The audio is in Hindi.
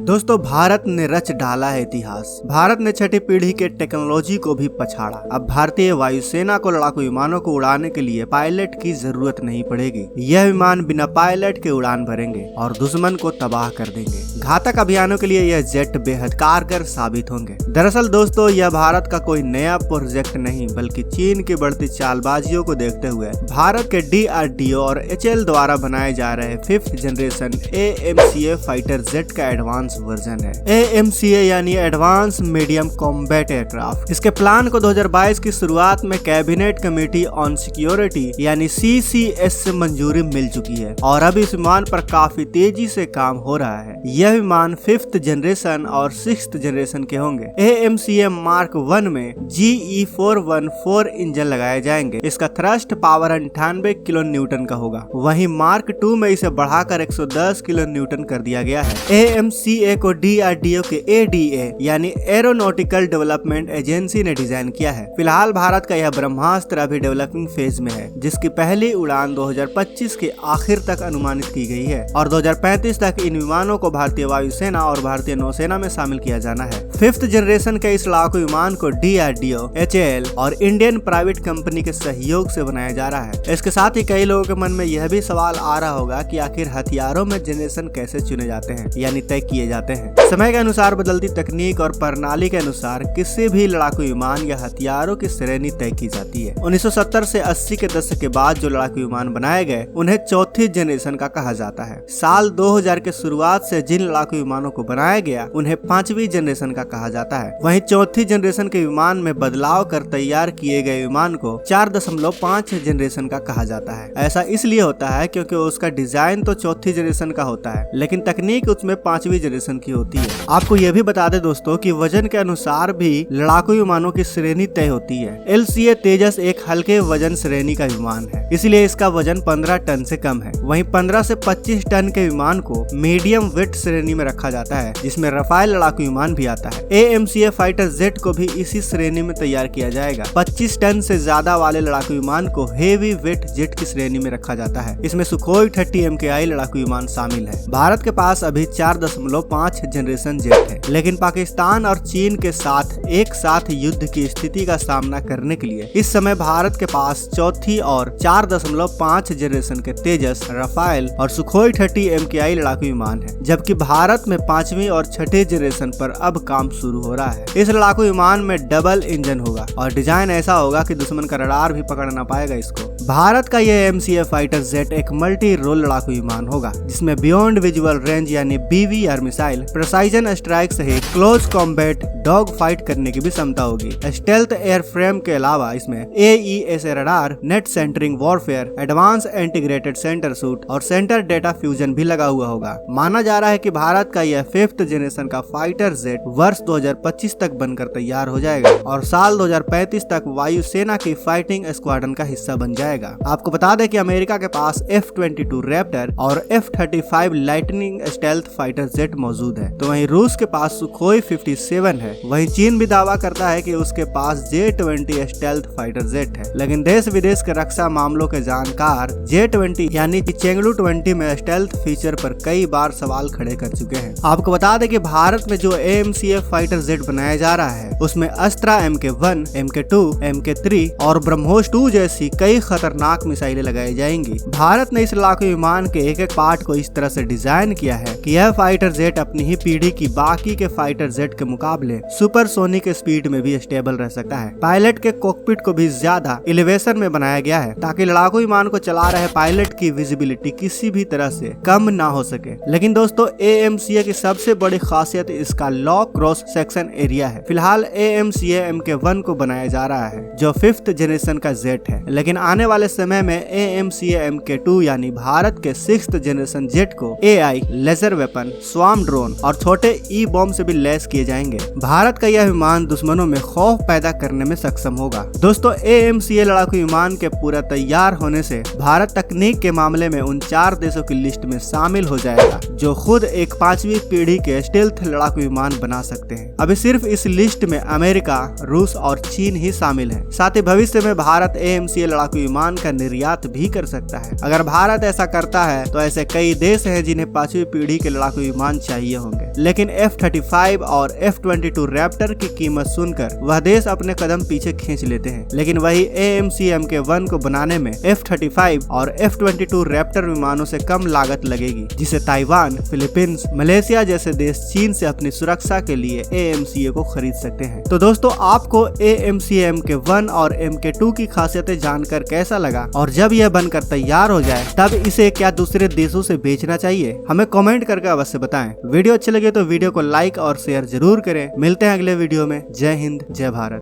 दोस्तों, भारत ने रच डाला है इतिहास। भारत ने छठी पीढ़ी के टेक्नोलॉजी को भी पछाड़ा। अब भारतीय वायुसेना को लड़ाकू विमानों को उड़ाने के लिए पायलट की जरूरत नहीं पड़ेगी। यह विमान बिना पायलट के उड़ान भरेंगे और दुश्मन को तबाह कर देंगे। घातक अभियानों के लिए यह जेट बेहद कारगर साबित होंगे। दरअसल दोस्तों, यह भारत का कोई नया प्रोजेक्ट नहीं, बल्कि चीन की बढ़ती चालबाजियों को देखते हुए भारत के DRDO और HAL द्वारा बनाए जा रहे 5th generation AMCA fighter jet का एडवांस वर्जन है। AMCA यानी एडवांस मीडियम कॉम्बैट एयरक्राफ्ट। इसके प्लान को 2022 की शुरुआत में कैबिनेट कमेटी ऑन सिक्योरिटी यानी CCS से मंजूरी मिल चुकी है और अब इस विमान पर काफी तेजी से काम हो रहा है। यह विमान 5th जनरेशन और 6th जनरेशन के होंगे। AMCA Mark 1 में GE414 इंजन लगाए जाएंगे। इसका थ्रस्ट पावर 98 किलो न्यूटन का होगा। वहीं Mark 2 में इसे बढ़ाकर 110 किलो न्यूटन कर दिया गया है। AMCA को DRDO के ADA यानी एरोनॉटिकल डेवलपमेंट एजेंसी ने डिजाइन किया है। फिलहाल भारत का यह ब्रह्मास्त्र अभी डेवलपिंग फेज में है, जिसकी पहली उड़ान 2025 के आखिर तक अनुमानित की गई है और 2035 तक इन विमानों को भारतीय वायुसेना और भारतीय नौसेना में शामिल किया जाना है। 5th जनरेशन के इस लड़ाकू विमान को DRDO, HAL और इंडियन प्राइवेट कंपनी के सहयोग से बनाया जा रहा है। इसके साथ ही कई लोगों के मन में यह भी सवाल आ रहा होगा कि आखिर हथियारों में जनरेशन कैसे चुने जाते हैं यानी तय किए जाते हैं। समय के अनुसार बदलती तकनीक और प्रणाली के अनुसार किसी भी लड़ाकू विमान या हथियारों की श्रेणी तय की जाती है। 1970 से 80 के दशक के बाद जो लड़ाकू विमान बनाए गए उन्हें चौथी जनरेशन का कहा जाता है। साल 2000 के शुरुआत से जिन लड़ाकू विमानों को बनाया गया उन्हें 5वीं जनरेशन का कहा जाता है। वहीं चौथी जनरेशन के विमान में बदलाव कर तैयार किए गए विमान को 4.5 जनरेशन का कहा जाता है। ऐसा इसलिए होता है क्योंकि उसका डिजाइन तो चौथी जनरेशन का होता है, लेकिन तकनीक उसमें 5वीं जनरेशन की होती है। आपको यह भी बता दें दोस्तों कि वजन के अनुसार भी लड़ाकू विमानों की श्रेणी तय होती है। LCA तेजस एक हल्के वजन श्रेणी का विमान है, इसलिए इसका वजन 15 टन से कम है। वहीं 15 से 25 टन के विमान को मीडियम वेट श्रेणी में रखा जाता है, जिसमें रफाल लड़ाकू विमान भी आता है। AMCA फाइटर जेट को भी इसी श्रेणी में तैयार किया जाएगा। 25 टन से ज्यादा वाले लड़ाकू विमान को हेवी वेट जेट की श्रेणी में रखा जाता है। इसमें सुखोई 30 MKI लड़ाकू विमान शामिल है। भारत के पास अभी 4.5 जनरेशन जेट है, लेकिन पाकिस्तान और चीन के साथ एक साथ युद्ध की स्थिति का सामना करने के लिए इस समय भारत के पास चौथी और 4.5 जनरेशन के तेजस, रफाल और सुखोई 30 MKI लड़ाकू विमान है, जबकि भारत में 5वीं और 6ठी जनरेशन पर अब काम शुरू हो रहा है। इस लड़ाकू विमान में डबल इंजन होगा और डिजाइन ऐसा होगा कि दुश्मन का रडार भी पकड़ ना पाएगा इसको। भारत का यह AMCA फाइटर जेट एक मल्टी रोल लड़ाकू विमान होगा, जिसमें बियॉन्ड विजुअल रेंज यानी BVR मिसाइल, प्रिसाइजन स्ट्राइक सहित क्लोज कॉम्बैट डॉग फाइट करने की भी क्षमता होगी। स्टेल्थ एयर फ्रेम के अलावा इसमें AESA radar, net centering warfare, advance integrated sensor suite और सेंटर डेटा फ्यूजन भी लगा हुआ होगा। माना जा रहा है कि भारत का यह 5th जनरेशन का फाइटर जेट वर्ष 2025 तक बनकर तैयार हो जाएगा और साल 2035 तक वायुसेना की फाइटिंग स्क्वाड्रन का हिस्सा बन जाएगा। आपको बता दें कि अमेरिका के पास F-22 रैप्टर और F-35 lightning stealth fighter jet मौजूद है, तो वहीं रूस के पास सुखोई 57 है। वहीं चीन भी दावा करता है कि उसके पास J-20 स्टेल्थ फाइटर जेट है, लेकिन देश विदेश के रक्षा मामलों के जानकार J-20 यानी चेंगलू 20 में स्टेल्थ फीचर पर कई बार सवाल खड़े कर चुके हैं। आपको बता दें कि भारत में जो AMCA फाइटर जेट बनाया जा रहा है उसमें अस्त्रा MK1, MK2, MK3 और ब्रह्मोस 2 जैसी कई खतरनाक मिसाइलें लगाई जाएंगी। भारत ने इस लड़ाकू विमान के एक एक पार्ट को इस तरह से डिजाइन किया है कि यह फाइटर जेट अपनी ही पीढ़ी की बाकी के फाइटर जेट के मुकाबले सुपरसोनिक स्पीड में भी स्टेबल रह सकता है। पायलट के कॉकपिट को भी ज्यादा एलिवेशन में बनाया गया है ताकि लड़ाकू विमान को चला रहे पायलट की विजिबिलिटी किसी भी तरह से कम ना हो सके। लेकिन दोस्तों, AMCA की सबसे बड़ी खासियत इसका लॉ क्रॉस सेक्शन एरिया है। फिलहाल AMCA MK1 को बनाया जा रहा है जो 5th जनरेशन का जेट है, लेकिन आने वाले समय में AMCA MK2 यानी भारत के 6th जनरेशन जेट को AI, laser weapon, swarm drone और छोटे E-बॉम्ब से भी लैस किए जाएंगे। भारत का यह विमान दुश्मनों में खौफ पैदा करने में सक्षम होगा। दोस्तों, AMCA लड़ाकू विमान के पूरा तैयार होने से भारत तकनीक के मामले में उन 4 देशों की लिस्ट में शामिल हो जाएगा जो खुद एक 5वीं पीढ़ी के स्टेल्थ लड़ाकू विमान बना सकते हैं। अभी सिर्फ इस लिस्ट में अमेरिका, रूस और चीन ही शामिल है। साथ ही भविष्य में भारत AMCA लड़ाकू विमान विमान का निर्यात भी कर सकता है। अगर भारत ऐसा करता है तो ऐसे कई देश हैं जिन्हें 5वीं पीढ़ी के लड़ाकू विमान चाहिए होंगे। लेकिन F-35 और F-22 रैप्टर की कीमत सुनकर वह देश अपने कदम पीछे खींच लेते हैं। लेकिन वही AMC-MK1 को बनाने में F-35 और F-22 रैप्टर विमानों से कम लागत लगेगी, जिसे ताइवान, फिलीपींस, मलेशिया जैसे देश चीन से अपनी सुरक्षा के लिए AMCA को खरीद सकते हैं। तो दोस्तों, आपको AMC-MK1 और MK2 की खासियतें जानकर कैसा लगा, और जब यह बनकर तैयार हो जाए तब इसे क्या दूसरे देशों से बेचना चाहिए, हमें कमेंट करके अवश्य बताएं। वीडियो अच्छे लगे तो वीडियो को लाइक और शेयर जरूर करें। मिलते हैं अगले वीडियो में। जय हिंद, जय भारत।